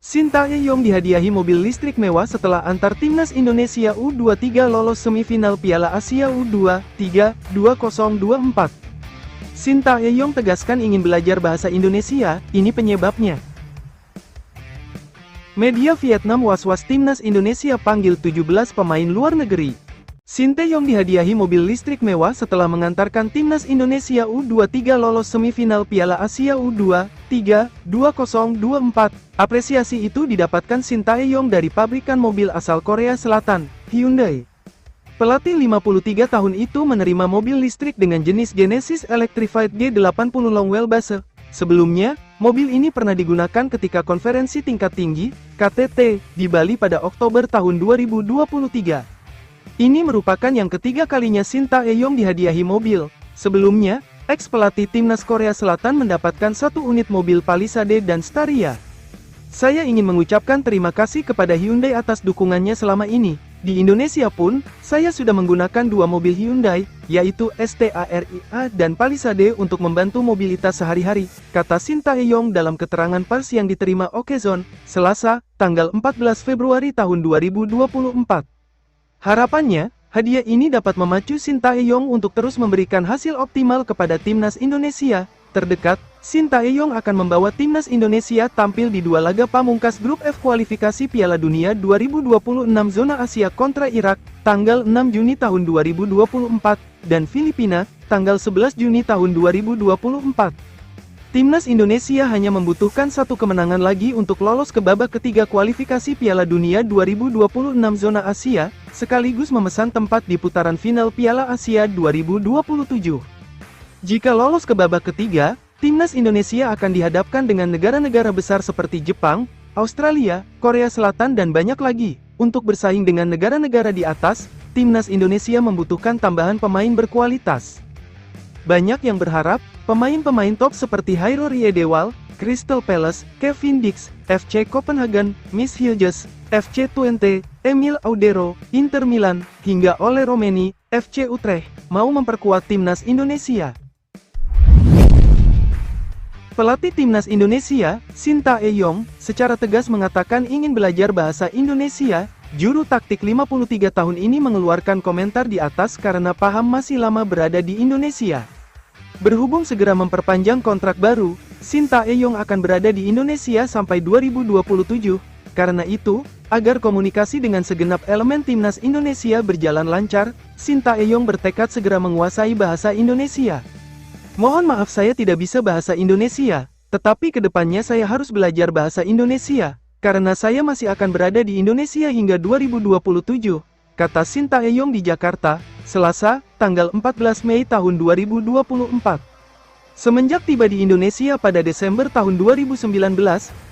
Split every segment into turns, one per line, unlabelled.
Sintayong dihadiahi mobil listrik mewah setelah antar timnas Indonesia U23 lolos semifinal Piala Asia U23 2024. Sintayong tegaskan ingin belajar bahasa Indonesia, ini penyebabnya. Media Vietnam was-was timnas Indonesia panggil 17 pemain luar negeri. Sintayong dihadiahi mobil listrik mewah setelah mengantarkan timnas Indonesia U23 lolos semifinal Piala Asia U23 2024. Apresiasi itu didapatkan Sintayong dari pabrikan mobil asal Korea Selatan, Hyundai. Pelatih 53 tahun itu menerima mobil listrik dengan jenis Genesis Electrified G80 long wheelbase. Sebelumnya, mobil ini pernah digunakan ketika konferensi tingkat tinggi, KTT, di Bali pada Oktober tahun 2023. Ini merupakan yang ketiga kalinya Sintayong dihadiahi mobil. Sebelumnya, ex-pelatih timnas Korea Selatan mendapatkan 1 unit mobil Palisade dan Staria. Saya ingin mengucapkan terima kasih kepada Hyundai atas dukungannya selama ini. Di Indonesia pun, saya sudah menggunakan 2 mobil Hyundai, yaitu Staria dan Palisade untuk membantu mobilitas sehari-hari, kata Sintayong dalam keterangan pers yang diterima Okezone, Selasa, tanggal 14 Februari tahun 2024. Harapannya, hadiah ini dapat memacu Sintayong untuk terus memberikan hasil optimal kepada timnas Indonesia. Terdekat, Sintayong akan membawa timnas Indonesia tampil di 2 laga pamungkas grup F kualifikasi Piala Dunia 2026 zona Asia kontra Irak, tanggal 6 Juni tahun 2024, dan Filipina, tanggal 11 Juni tahun 2024. Timnas Indonesia hanya membutuhkan 1 kemenangan lagi untuk lolos ke babak ketiga kualifikasi Piala Dunia 2026 zona Asia, sekaligus memesan tempat di putaran final Piala Asia 2027. Jika lolos ke babak ketiga, timnas Indonesia akan dihadapkan dengan negara-negara besar seperti Jepang, Australia, Korea Selatan dan banyak lagi. Untuk bersaing dengan negara-negara di atas, timnas Indonesia membutuhkan tambahan pemain berkualitas. Banyak yang berharap, pemain-pemain top seperti Hairo Riedewal, Crystal Palace, Kevin Dix, FC Copenhagen, Miss Hilges, FC Twente, Emil Audero, Inter Milan, hingga Ole Romeni, FC Utrecht, mau memperkuat timnas Indonesia. Pelatih timnas Indonesia, Sintayong, secara tegas mengatakan ingin belajar bahasa Indonesia. Juru taktik 53 tahun ini mengeluarkan komentar di atas karena paham masih lama berada di Indonesia. Berhubung segera memperpanjang kontrak baru, Sintayong akan berada di Indonesia sampai 2027. Karena itu, agar komunikasi dengan segenap elemen timnas Indonesia berjalan lancar, Sintayong bertekad segera menguasai bahasa Indonesia. Mohon maaf saya tidak bisa bahasa Indonesia, tetapi kedepannya saya harus belajar bahasa Indonesia. Karena saya masih akan berada di Indonesia hingga 2027, kata Sintayong di Jakarta, Selasa, tanggal 14 Mei tahun 2024. Semenjak tiba di Indonesia pada Desember tahun 2019,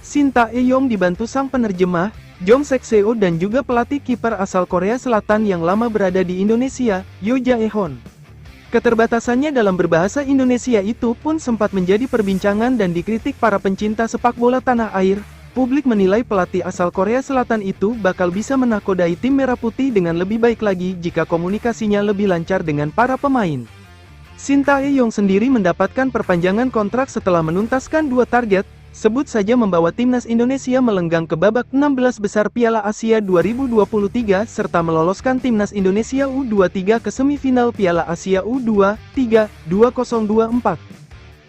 Sintayong dibantu sang penerjemah, Jong Sek-seo dan juga pelatih kiper asal Korea Selatan yang lama berada di Indonesia, Yo Jae-hon. Keterbatasannya dalam berbahasa Indonesia itu pun sempat menjadi perbincangan dan dikritik para pencinta sepak bola tanah air. Publik menilai pelatih asal Korea Selatan itu bakal bisa menakodai tim Merah Putih dengan lebih baik lagi jika komunikasinya lebih lancar dengan para pemain. Sintayong sendiri mendapatkan perpanjangan kontrak setelah menuntaskan 2 target, sebut saja membawa timnas Indonesia melenggang ke babak 16 besar Piala Asia 2023 serta meloloskan timnas Indonesia U23 ke semifinal Piala Asia U23 2024.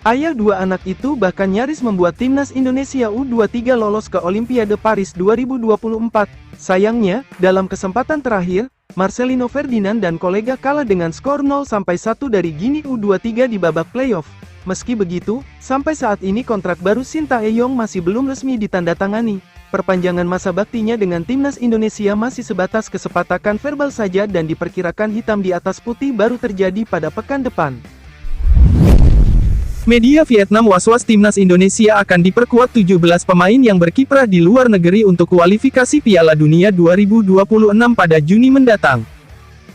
Ayah 2 anak itu bahkan nyaris membuat timnas Indonesia U23 lolos ke Olimpiade Paris 2024. Sayangnya, dalam kesempatan terakhir, Marcelino Ferdinand dan kolega kalah dengan skor 0-1 dari Guinea U23 di babak playoff. Meski begitu, sampai saat ini kontrak baru Sintayong masih belum resmi ditandatangani. Perpanjangan masa baktinya dengan timnas Indonesia masih sebatas kesepakatan verbal saja dan diperkirakan hitam di atas putih baru terjadi pada pekan depan. Media Vietnam was-was timnas Indonesia akan diperkuat 17 pemain yang berkiprah di luar negeri untuk kualifikasi Piala Dunia 2026 pada Juni mendatang.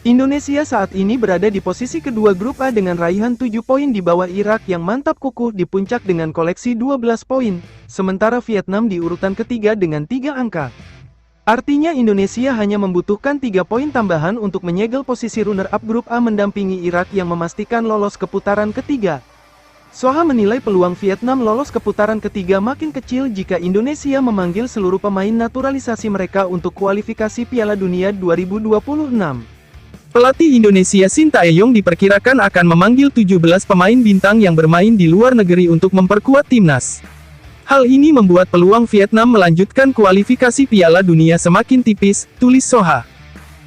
Indonesia saat ini berada di posisi kedua grup A dengan raihan 7 poin di bawah Irak yang mantap kukuh di puncak dengan koleksi 12 poin, sementara Vietnam di urutan ketiga dengan 3 angka. Artinya Indonesia hanya membutuhkan 3 poin tambahan untuk menyegel posisi runner-up grup A mendampingi Irak yang memastikan lolos ke putaran ketiga. Soha menilai peluang Vietnam lolos ke putaran ketiga makin kecil jika Indonesia memanggil seluruh pemain naturalisasi mereka untuk kualifikasi Piala Dunia 2026. Pelatih Indonesia Sintayong diperkirakan akan memanggil 17 pemain bintang yang bermain di luar negeri untuk memperkuat timnas. Hal ini membuat peluang Vietnam melanjutkan kualifikasi Piala Dunia semakin tipis, tulis Soha.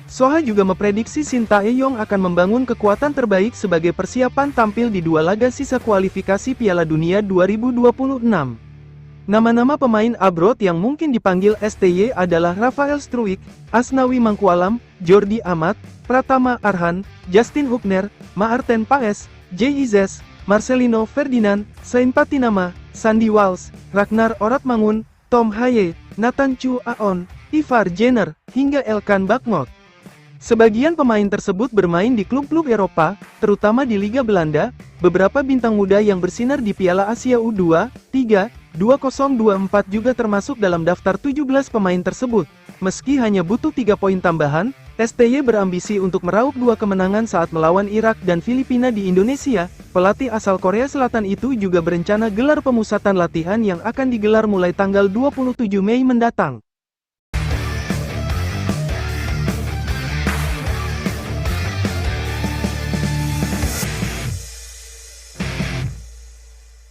Soha juga memprediksi Sintayong akan membangun kekuatan terbaik sebagai persiapan tampil di dua laga sisa kualifikasi Piala Dunia 2026. Nama-nama pemain abroad yang mungkin dipanggil STY adalah Rafael Struijk, Asnawi Mangkualam, Jordi Amat, Pratama Arhan, Justin Hubner, Maarten Paes, J.I.Z., Marcelino Ferdinand, Sain Patinama, Sandy Walsh, Ragnar Oratmangun, Tom Haye, Nathan Chu Aon, Ivar Jenner, hingga Elkan Bakmot. Sebagian pemain tersebut bermain di klub-klub Eropa, terutama di Liga Belanda. Beberapa bintang muda yang bersinar di Piala Asia U23, 2024 juga termasuk dalam daftar 17 pemain tersebut. Meski hanya butuh 3 poin tambahan, STY berambisi untuk meraup 2 kemenangan saat melawan Irak dan Filipina di Indonesia. Pelatih asal Korea Selatan itu juga berencana gelar pemusatan latihan yang akan digelar mulai tanggal 27 Mei mendatang.